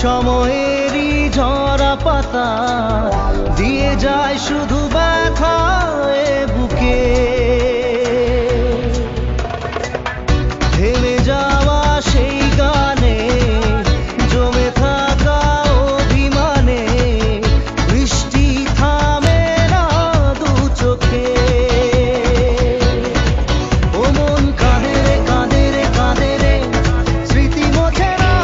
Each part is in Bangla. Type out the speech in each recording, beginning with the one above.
সময়েরই ঝরা পাতা দিয়ে যায় শুধু ব্যথা এ বুকে। থেমে যাওয়া সেই গানে জমে থাকা অভিমানে বৃষ্টি থামে না দু চোখে। ও মন কাঁদে রে কাঁদে রে কাঁদে রে স্মৃতি মোছে না।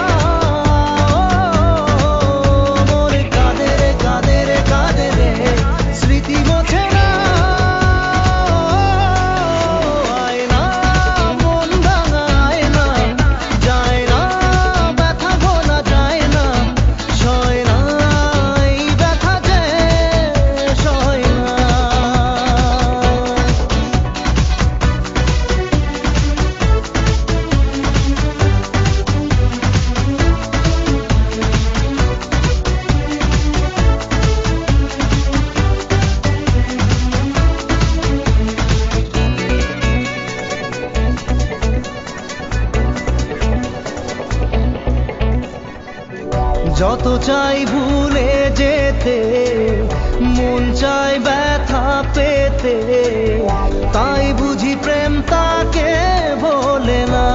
ও মন কাঁদে রে কাঁদে রে কাঁদে রে স্মৃতি মোছে না। আয় না মন ভাঙা আয় না, যায় না ব্যথা ভোলা যায় না, সয় না এই ব্যথা যে সয় না। যত চাই ভুলে যেতে মন চায় ব্যথা পেতে, তাই বুঝি প্রেম তাকে ভোলে না।